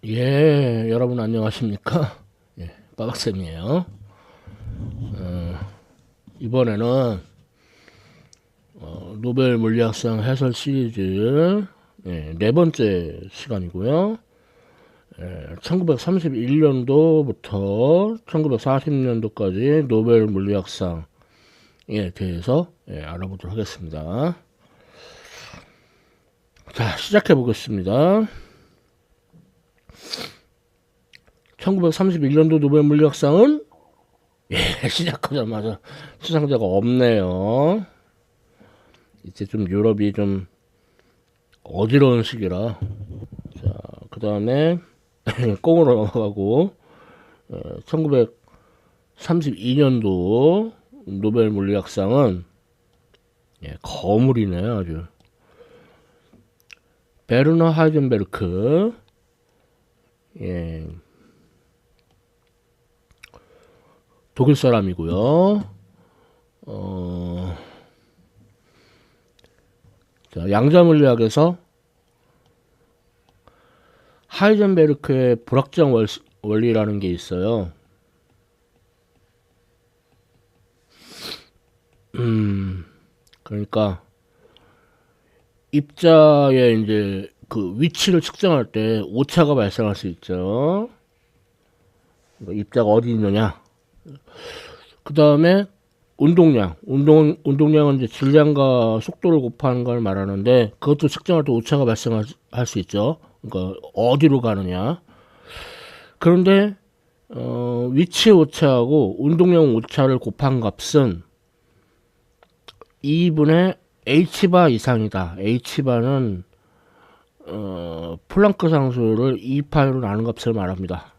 여러분 안녕하십니까? 빠박쌤이에요. 이번에는 노벨 물리학상 해설 시리즈 네 번째 시간이고요. 1931년도부터 1940년도까지 노벨 물리학상에 대해서 알아보도록 하겠습니다. 자, 시작해 보겠습니다. 1931년도 노벨 물리학상은 시작하자마자 수상자가 없네요. 이제 좀 유럽이 좀 어지러운 시기라. 자, 그 다음에 꽁으로 넘어가고 1932년도 노벨 물리학상은 거물이네요. 아주. 베르너 하이젠베르크, 독일 사람이고요. 자, 양자물리학에서 하이젠베르크의 불확정 원리라는 게 있어요. 그러니까 입자의 이제 그 위치를 측정할 때 오차가 발생할 수 있죠. 입자가 어디 있느냐. 그 다음에 운동량은 이제 질량과 속도를 곱하는 걸 말하는데, 그것도 측정할 때 오차가 발생할 수 있죠. 그러니까 어디로 가느냐. 그런데 위치 오차하고 운동량 오차를 곱한 값은 2분의 h바 이상이다. h바는 플랑크 상수를 2파이로 나눈 값을 말합니다.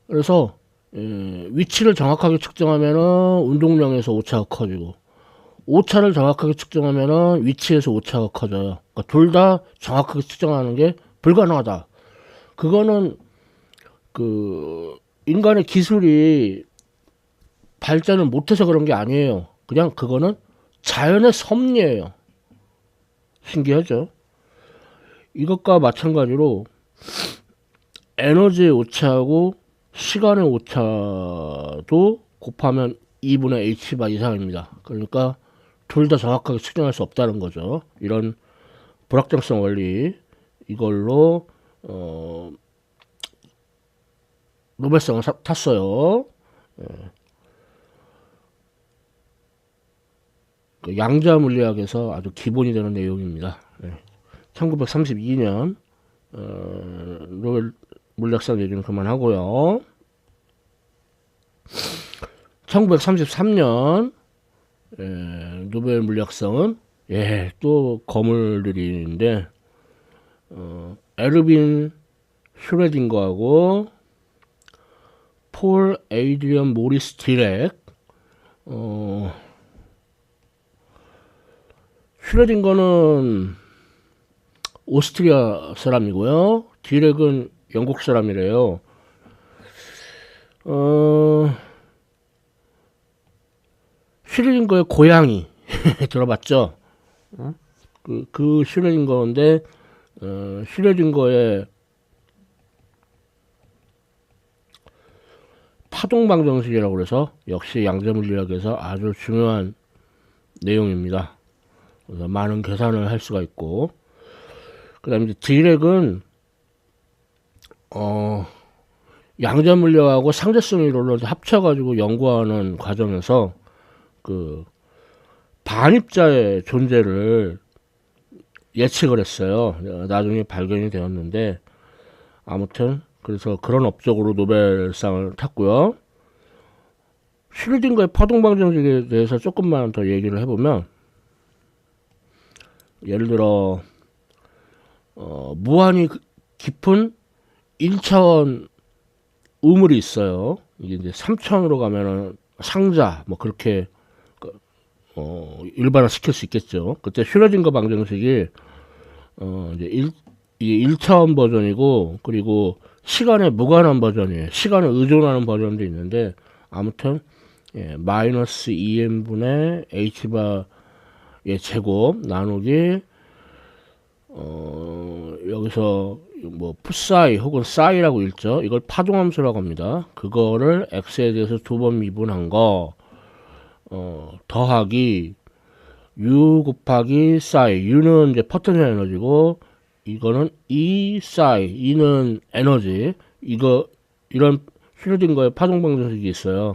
그래서 위치를 정확하게 측정하면은 운동량에서 오차가 커지고, 오차를 정확하게 측정하면은 위치에서 오차가 커져요. 그러니까 둘 다 정확하게 측정하는 게 불가능하다. 그거는 그 인간의 기술이 발전을 못해서 그런 게 아니에요. 그냥 그거는 자연의 섭리예요. 신기하죠? 이것과 마찬가지로 에너지의 오차하고 시간의 오차도 곱하면 2분의 h바 이상입니다. 그러니까 둘 다 정확하게 측정할 수 없다는 거죠. 이런 불확정성 원리, 이걸로 노벨상을 탔어요. 그 양자 물리학에서 아주 기본이 되는 내용입니다. 1932년 노벨 물리학상 얘기는 그만하고요. 1933년 노벨 물리학상은 또 거물들이 있는데, 에르빈 슈레딩거하고 폴 에이드리언 모리스 디렉. 슈레딩거는 오스트리아 사람이고요. 디렉은 영국 사람이래요. 슈레딩거의 고양이 들어봤죠? 그 슈레딩거인데, 슈레딩거의 파동방정식이라고 그래서 역시 양자물리학에서 아주 중요한 내용입니다. 그래서 많은 계산을 할 수가 있고, 그 다음에 이제 디렉은 양자물리학하고 상대성 이론을 합쳐가지고 연구하는 과정에서 그 반입자의 존재를 예측을 했어요. 나중에 발견이 되었는데, 아무튼 그래서 그런 업적으로 노벨상을 탔고요. 슈레딩거의 파동방정식에 대해서 조금만 더 얘기를 해보면, 예를 들어 무한히 깊은 1차원 우물이 있어요. 이게 이제 3차원으로 가면은 상자 뭐 그렇게 일반화 시킬 수 있겠죠. 그때 슈레딩거 방정식이 이제 1차원 버전이고, 그리고 시간에 무관한 버전이에요. 시간에 의존하는 버전도 있는데, 아무튼 마이너스 2n분의 h바의 제곱 나누기 여기서 뭐 풋사이 혹은 사이라고 읽죠. 이걸 파동함수라고 합니다. 그거를 x에 대해서 두 번 미분한 거 더하기 u 곱하기 사이. u는 이제 포텐셜 에너지고 이거는 E 사이. E는 에너지. 이거 이런 슈로딩거의 파동 방정식이 있어요.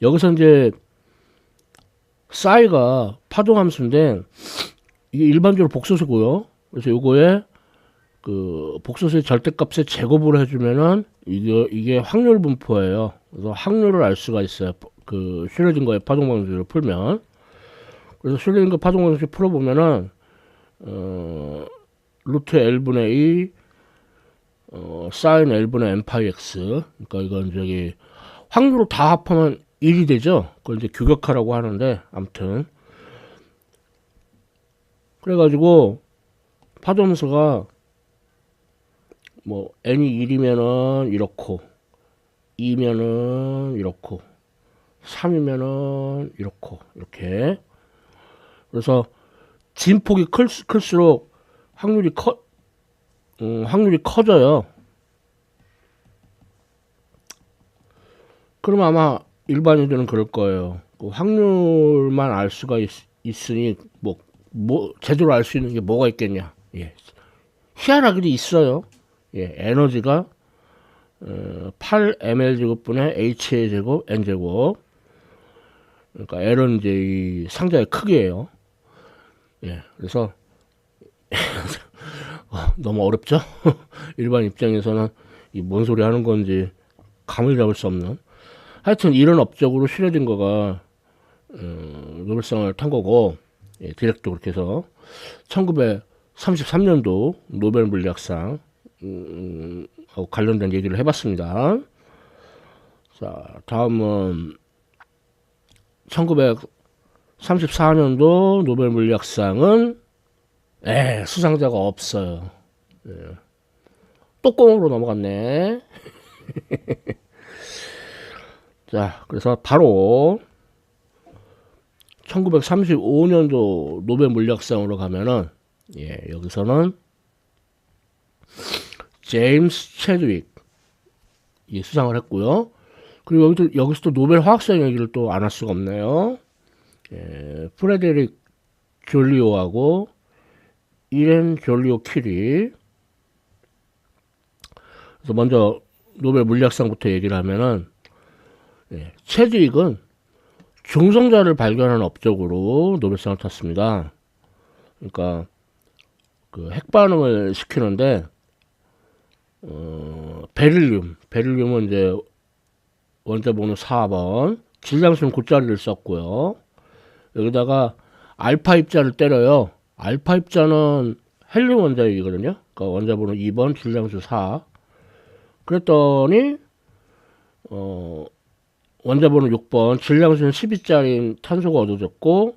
여기서 이제 사이가 파동 함수인데 이게 일반적으로 복소수고요. 그래서 요거에 그 복소수의 절대값에 제곱을 해주면은 이게 확률 분포예요. 그래서 확률을 알 수가 있어요. 그 슈로딩거의 파동 방정식을 풀면. 그래서 슈로딩거 파동 방정식 풀어보면은 루트 L분의 2 사인 L분의 n 파이 x. 그러니까 이건 저기 확률을 다 합하면 1이 되죠. 그걸 이제 규격화라고 하는데 아무튼 그래가지고 파동함수가 뭐 n이 1이면은 이렇고 2면은 이렇고 3이면은 이렇고 이렇게. 그래서 진폭이 클수록 확률이 커져요. 그럼 아마 일반인들은 그럴 거예요. 그 확률만 알 수가 있으니 뭐 제대로 알 수 있는 게 뭐가 있겠냐. 예. 희한하게도 있어요. 예. 에너지가 8ml 제곱분의 HA 제곱 N 제곱. 그러니까 L은 이제 이 상자의 크기예요. 예. 그래서 너무 어렵죠? 일반 입장에서는 이 뭔 소리 하는 건지 감을 잡을 수 없는. 하여튼 이런 업적으로 슈로딩거가 노벨상을 탄 거고, 예, 디렉도 그렇게 해서 1933년도 노벨 물리학상 하고 관련된 얘기를 해봤습니다. 자, 다음은 1934년도 노벨 물리학상은 수상자가 없어요. 예. 뚜껑으로 넘어갔네. 자, 그래서 바로 1935년도 노벨 물리학상으로 가면은, 예, 여기서는 제임스 체드윅 이 수상을 했고요. 그리고 여기서도 노벨 화학상 얘기를 또 안 할 수가 없네요. 예, 프레데릭 졸리오하고 이렌 졸리오 큐리. 그래서 먼저 노벨 물리학상부터 얘기를 하면은, 예, 체드윅은 중성자를 발견한 업적으로 노벨상을 탔습니다. 그러니까 그 핵반응을 시키는데 베릴륨은 이제 원자 번호 4번 질량수는 곧자리를 썼고요. 여기다가 알파 입자를 때려요. 알파 입자는 헬륨 원자이거든요. 그러니까 원자 번호 2번 질량수 4. 그랬더니 원자 번호 6번 질량수는 12짜리인 탄소가 얻어졌고,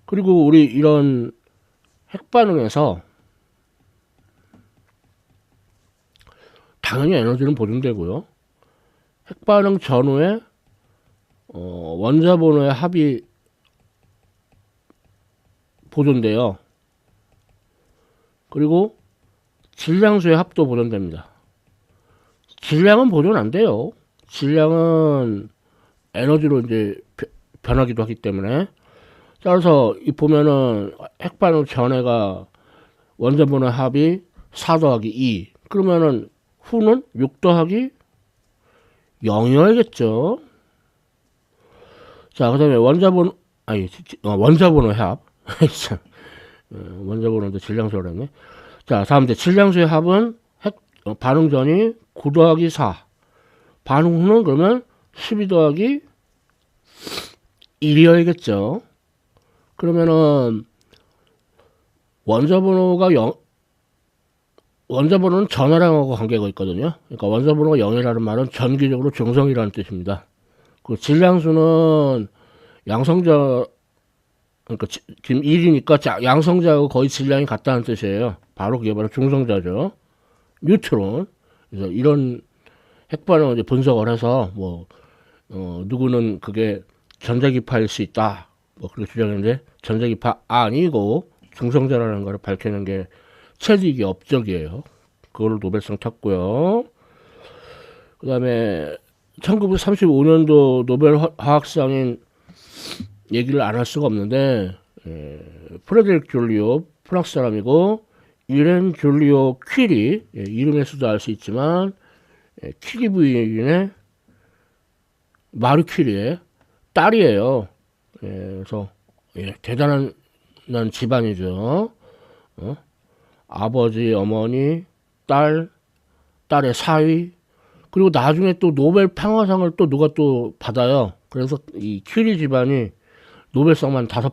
그리고 우리 이런 핵반응에서 당연히 에너지는 보존되고요. 핵반응 전후에 원자 번호의 합이 보존돼요. 그리고 질량수의 합도 보존됩니다. 질량은 보존 안 돼요. 질량은 에너지로 이제 변하기도 하기 때문에. 따라서 이 보면은 핵반응 전해가 원자 번호 합이 4 더하기 2. 그러면은 후는 6 더하기 0이어야겠죠. 자, 그 다음에 원자 번호 합. 원자 번호도 질량수라고 했네. 자, 다음 이제 질량수의 합은 반응 전이 9 더하기 4. 반응 후는 그러면 12 더하기 1이어야겠죠. 그러면은 원자 번호는 전화량하고 관계가 있거든요. 그러니까 원자 번호가 0이라는 말은 전기적으로 중성이라는 뜻입니다. 그 질량수는 양성자, 그러니까 지금 1이니까 양성자하고 거의 질량이 같다는 뜻이에요. 바로 그게 바로 중성자죠. 뉴트론. 그래서 이런 핵반응을 이제 분석을 해서 누구는 그게 전자기파일 수 있다, 그렇게 주장했는데 전자기파 아니고 중성자라는 걸 밝히는 게 체득이 업적이에요. 그걸 노벨상 탔고요. 그 다음에 1935년도 노벨 화학상인 얘기를 안 할 수가 없는데, 프레데릭 졸리오, 프랑스 사람이고, 이렌 졸리오 퀴리, 이름에서도 알 수 있지만, 퀴리 부인의 마리 퀴리의 딸이에요. 그래서 대단한 집안이죠. 아버지, 어머니, 딸의 사위, 그리고 나중에 또 노벨 평화상을 또 누가 또 받아요. 그래서 이 퀴리 집안이 노벨상만 탄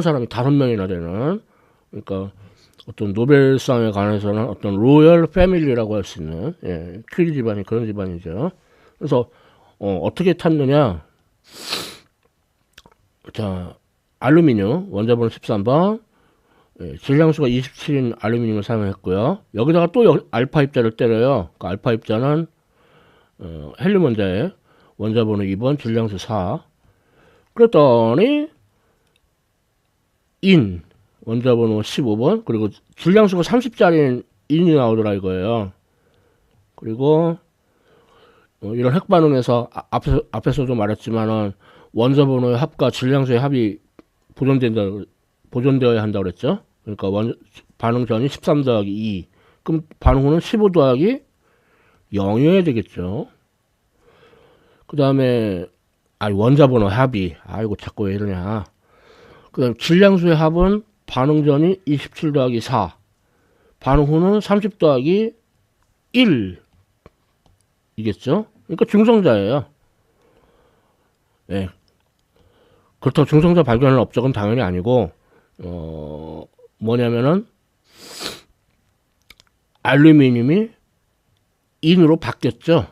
사람이 5명이나 되는, 그러니까 어떤 노벨상에 관해서는 어떤 로열 패밀리라고 할 수 있는, 퀴리 집안이 그런 집안이죠. 그래서 어떻게 탔느냐? 자, 알루미늄 원자번호 13번, 질량수가 27인 알루미늄을 사용했고요. 여기다가 또 알파 입자를 때려요. 그 알파 입자는 헬륨 원자에 원자번호 2번, 질량수 4. 그랬더니 인 원자번호 15번, 그리고 질량수가 30짜리인 인이 나오더라 이거예요. 그리고 이런 핵반응에서 앞에서도 말했지만은 원자번호의 합과 질량수의 합이 보존되어야 한다고 그랬죠. 그러니까 반응 전이 13 더하기 2. 그럼 반응 후는 15 더하기 0이어야 되겠죠. 그 다음에 원자번호 합이, 이거 자꾸 왜 이러냐. 그 다음 질량수의 합은 반응 전이 27 더하기 4. 반응 후는 30 더하기 1 이겠죠. 그러니까 중성자예요. 그렇다고 중성자 발견할 업적은 당연히 아니고, 뭐냐면은 알루미늄이 인으로 바뀌었죠.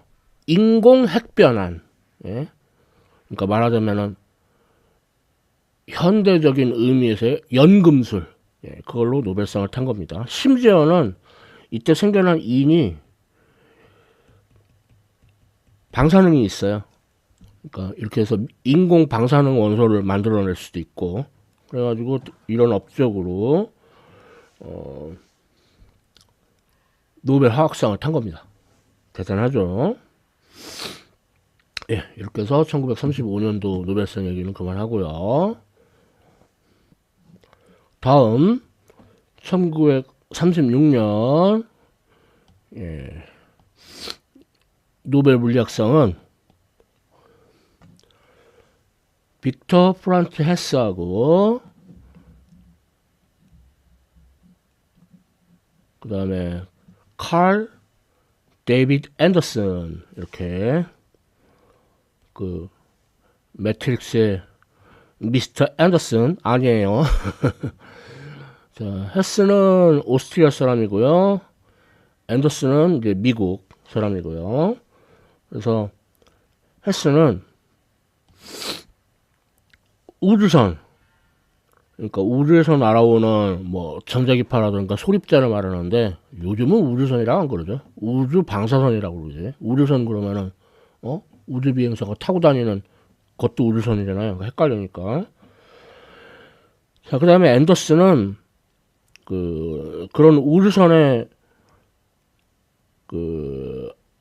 인공 핵변환. 그러니까 말하자면은 현대적인 의미에서의 연금술, 그걸로 노벨상을 탄 겁니다. 심지어는 이때 생겨난 인이 방사능이 있어요. 그러니까 이렇게 해서 인공 방사능 원소를 만들어낼 수도 있고, 그래가지고 이런 업적으로 노벨 화학상을 탄 겁니다. 대단하죠. 이렇게 해서 1935년도 노벨상 얘기는 그만하고요. 다음 1936년 노벨 물리학상은 빅터 프란츠 헤스하고 그 다음에 칼 데이비드 앤더슨, 이렇게 그 매트릭스의 미스터 앤더슨 아니에요. 자, 헤스는 오스트리아 사람이고요. 앤더슨은 이제 미국 사람이고요. 그래서 헤스는 우주선, 그러니까 우주에서 날아오는 뭐 전자기파라든가 소립자를 말하는데, 요즘은 우주선이라고 안 그러죠. 우주 방사선이라고 그러지. 우주선 그러면은 우주 비행사가 타고 다니는 것도 우주선이잖아요. 헷갈리니까. 자, 그 다음에 앤더슨은 그런 우주선의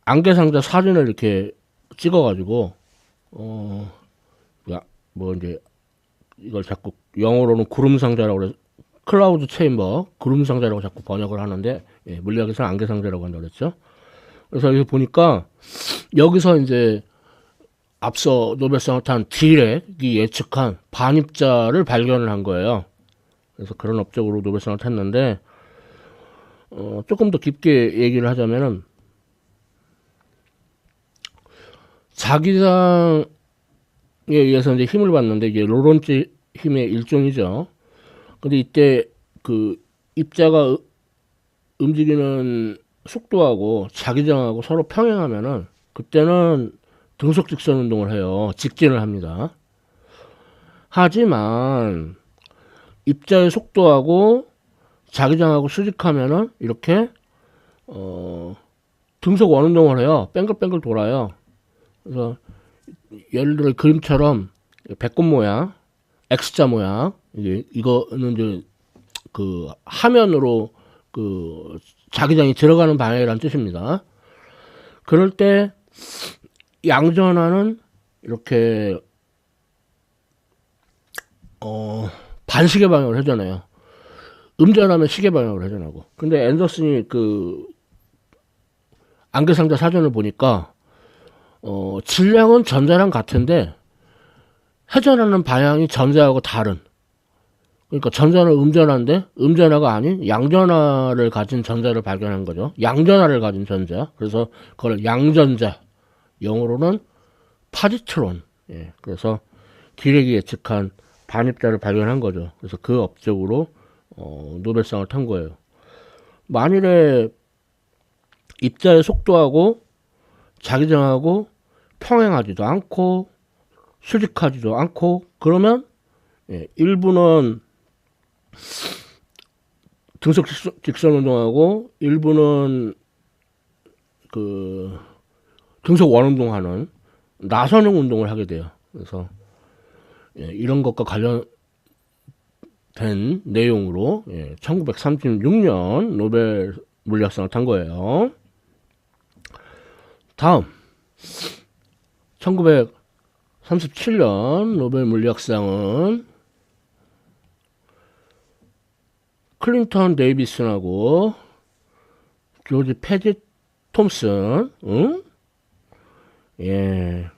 안개상자 사진을 이렇게 찍어가지고 뭐 이제 이걸 자꾸 영어로는 구름상자라고 그래서 클라우드 체인버, 구름상자라고 자꾸 번역을 하는데, 물리학에서는 안개상자라고 한다고 그랬죠. 그래서 여기 보니까 여기서 이제 앞서 노벨상을 탄 디렉이 예측한 반입자를 발견을 한 거예요. 그래서 그런 업적으로 노벨상을 탔는데, 조금 더 깊게 얘기를 하자면은 자기장에 의해서 이제 힘을 받는데, 이게 로렌츠 힘의 일종이죠. 근데 이때 그 입자가 움직이는 속도하고 자기장하고 서로 평행하면은 그때는 등속 직선 운동을 해요. 직진을 합니다. 하지만 입자의 속도하고 자기장하고 수직하면은 이렇게 등속 원운동을 해요. 뺑글뺑글 돌아요. 그래서 예를 들어 그림처럼 배꼽 모양, X자 모양, 이거는 이제 그 화면으로 그 자기장이 들어가는 방향이라는 뜻입니다. 그럴 때 양전하는 이렇게 반시계 방향으로 회전해요. 음전하면 시계 방향으로 회전하고. 근데 앤더슨이 그 안개상자 사전을 보니까 질량은 전자랑 같은데 회전하는 방향이 전자하고 다른. 그러니까 전자는 음전화인데 음전화가 아닌 양전화를 가진 전자를 발견한 거죠. 양전화를 가진 전자. 그래서 그걸 양전자. 영어로는 파지트론. 예, 그래서 기레기 예측한 반입자를 발견한 거죠. 그래서 그 업적으로 노벨상을 탄 거예요. 만일에 입자의 속도하고 자기장하고 평행하지도 않고 수직하지도 않고 그러면 일부는 등속 직선 운동하고 일부는 그 등속 원 운동하는 나선형 운동을 하게 돼요. 그래서 이런 것과 관련된 내용으로 1936년 노벨 물리학상을 탄 거예요. 다음 1937년 노벨 물리학상은 클린턴 데이비슨하고 조지 패지 톰슨, 응? 예.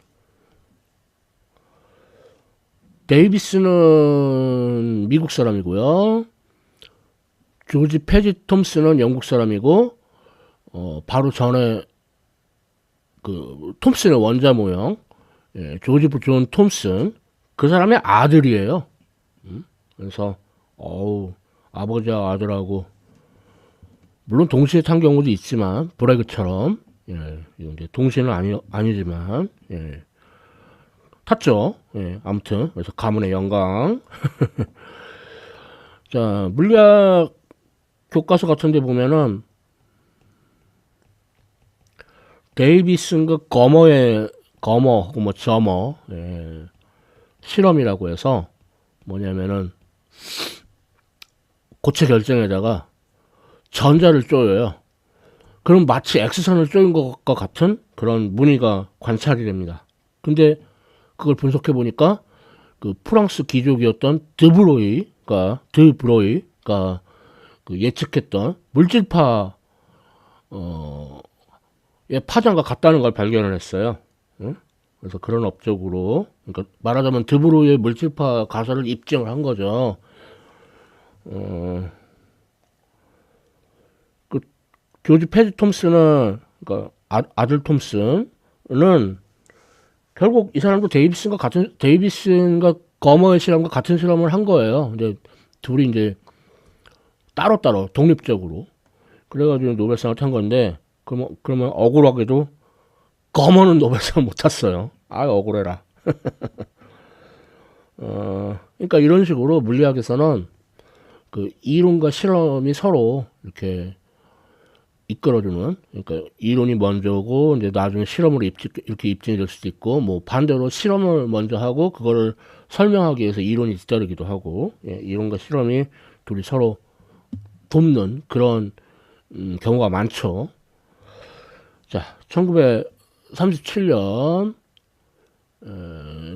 데이비스는 미국 사람이고요. 조지 패지 톰슨은 영국 사람이고, 바로 전에 그 톰슨의 원자 모형, 조지 존 톰슨, 그 사람의 아들이에요. 그래서 아버지와 아들하고 물론 동시에 탄 경우도 있지만 브래그처럼 이제 동시에는 아니지만 탔죠. 아무튼 그래서 가문의 영광. 자, 물리학 교과서 같은데 보면은 데이비슨과 거머하고 뭐 저머 실험이라고 해서 뭐냐면은 고체 결정에다가 전자를 쪼여요. 그럼 마치 X선을 쪼인 것과 같은 그런 무늬가 관찰이 됩니다. 근데 그걸 분석해 보니까 그 프랑스 귀족이었던 드브로이가 그 예측했던 물질파 파장과 같다는 걸 발견을 했어요. 응? 그래서 그런 업적으로, 그러니까 말하자면 드브로이의 물질파 가설을 입증을 한 거죠. 그 조지 패지 톰슨은, 그러니까 아들 톰슨은 결국 이 사람도 데이비슨과 거머의 실험과 같은 실험을 한 거예요. 이제 둘이 이제 따로따로 독립적으로 그래가지고 노벨상을 탄 건데, 그러면 억울하게도 거머는 노벨상을 못 탔어요. 아, 억울해라. 그러니까 이런 식으로 물리학에서는 그 이론과 실험이 서로 이렇게 이끌어주는, 그러니까 이론이 먼저고 이제 나중에 실험으로 이렇게 입증이 될 수도 있고, 뭐 반대로 실험을 먼저 하고 그거를 설명하기 위해서 이론이 뒤따르기도 하고, 이론과 실험이 둘이 서로 돕는 그런 경우가 많죠. 자, 1937년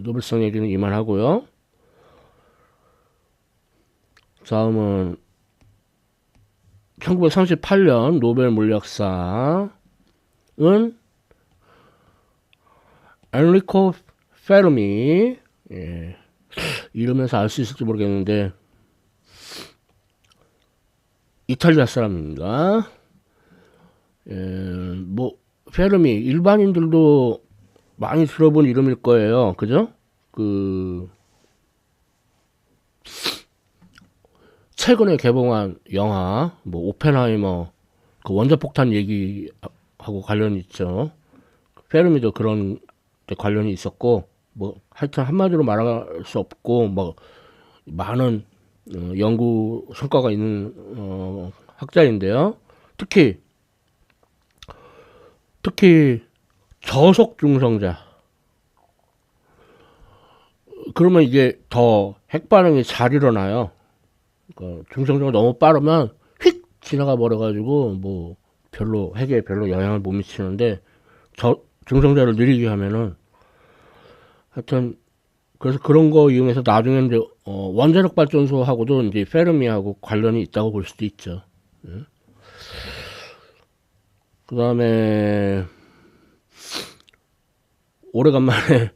노벨상 얘기는 이만하고요. 다음은 1938년 노벨 물리학상은 엔리코 페르미, 이러면서 알 수 있을지 모르겠는데 이탈리아 사람입니다. 뭐 페르미 일반인들도 많이 들어본 이름일 거예요. 그죠? 그 최근에 개봉한 영화 뭐 오펜하이머 그 원자폭탄 얘기하고 관련이 있죠. 페르미도 그런 데 관련이 있었고, 뭐 하여튼 한마디로 말할 수 없고 뭐 많은 연구 성과가 있는 학자인데요. 특히 저속 중성자, 그러면 이게 더 핵 반응이 잘 일어나요. 그러니까 중성자가 너무 빠르면 휙 지나가 버려가지고 뭐 별로 핵에 별로 영향을 못 미치는데 저 중성자를 느리게 하면은 하여튼 그래서 그런 거 이용해서 나중에 이제 원자력 발전소하고도 이제 페르미하고 관련이 있다고 볼 수도 있죠. 그 다음에 오래간만에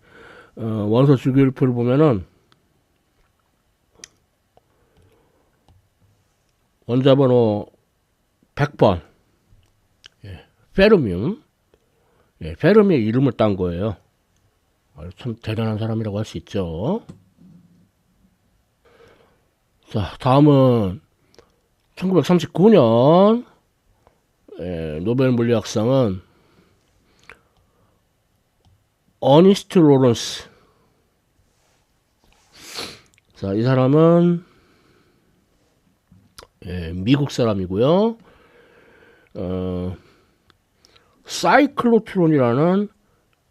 원소 주기율표를 보면은 원자번호 100번 페르뮴, 페르미의 이름을 딴 거예요. 참 대단한 사람이라고 할 수 있죠. 자, 다음은 1939년 노벨 물리학상은 어니스트 로런스. 자, 이 사람은 미국 사람이고요. 사이클로트론이라는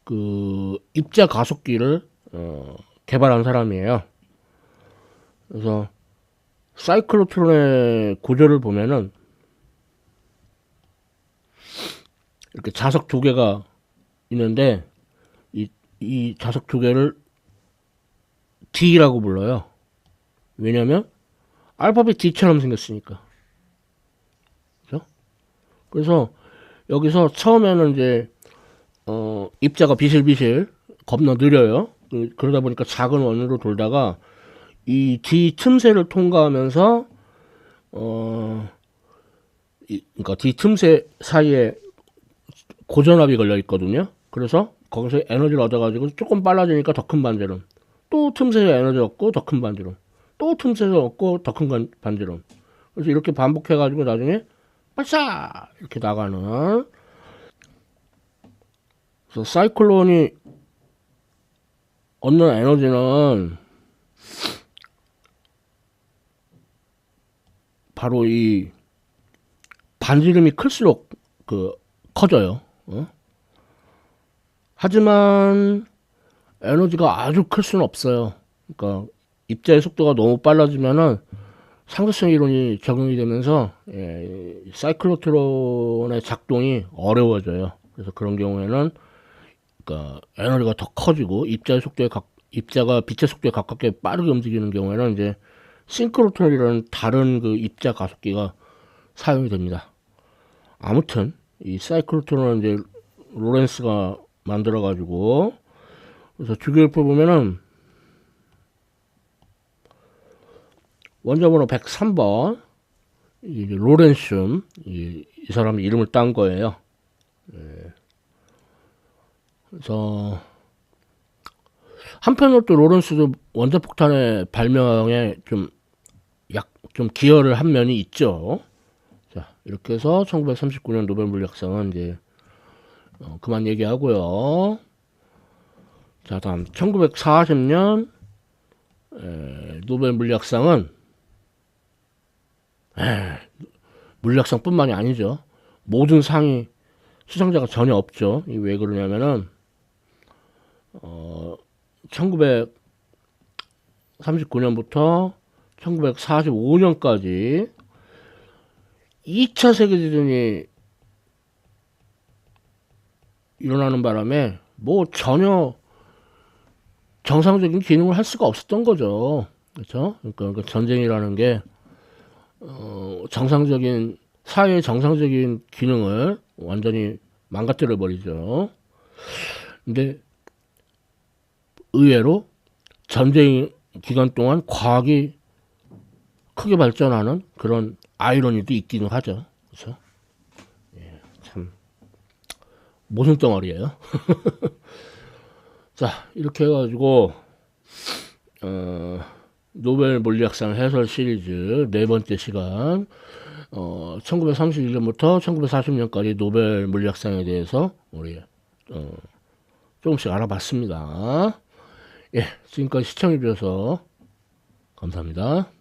그 입자 가속기를 개발한 사람이에요. 그래서 사이클로트론의 구조를 보면은 이렇게 자석 두 개가 있는데 이 자석 두 개를 D라고 불러요. 왜냐면 알파벳 D처럼 생겼으니까. 그죠? 그래서 여기서 처음에는 이제 입자가 비실비실 겁나 느려요. 그러다 보니까 작은 원으로 돌다가 이 D 틈새를 통과하면서 그러니까 D 틈새 사이에 고전압이 걸려 있거든요. 그래서 거기서 에너지를 얻어가지고 조금 빨라지니까 더 큰 반지름, 또 틈새에 에너지 얻고 더 큰 반지름, 또 틈새에서 얻고 더 큰 반지름. 그래서 이렇게 반복해가지고 나중에 발사 이렇게 나가는. 그래서 사이클론이 얻는 에너지는 바로 이 반지름이 클수록 커져요. 하지만 에너지가 아주 클 수는 없어요. 그러니까 입자의 속도가 너무 빨라지면은 상대성 이론이 적용이 되면서 사이클로트론의 작동이 어려워져요. 그래서 그런 경우에는 그러니까 에너지가 더 커지고 입자가 빛의 속도에 가깝게 빠르게 움직이는 경우에는 이제 싱크로트론이라는 다른 그 입자 가속기가 사용이 됩니다. 아무튼 이 사이클로트론은 이제 로렌스가 만들어 가지고, 그래서 주기율표 보면은 원자번호 103번 로렌슘, 이 사람 이름을 딴 거예요. 그래서 한편으로 또 로렌스도 원자폭탄의 발명에 좀 기여를 한 면이 있죠. 자, 이렇게 해서 1939년 노벨 물리학상은 이제 그만 얘기하고요. 자, 다음 1940년 노벨 물리학상은 물리학상뿐만이 아니죠. 모든 상이 수상자가 전혀 없죠. 이게 왜 그러냐면은 1939년부터 1945년까지 2차 세계대전이 일어나는 바람에 뭐 전혀 정상적인 기능을 할 수가 없었던 거죠. 그렇죠? 그러니까 전쟁이라는 게 정상적인 사회의 정상적인 기능을 완전히 망가뜨려 버리죠. 근데 의외로 전쟁 기간 동안 과학이 크게 발전하는 그런 아이러니도 있기는 하죠. 그렇죠? 참 모순 덩어리예요. 자, 이렇게 해가지고 노벨 물리학상 해설 시리즈 네 번째 시간 1931년부터 1940년까지 노벨 물리학상에 대해서 우리 조금씩 알아봤습니다. 예, 지금까지 시청해 주셔서 감사합니다.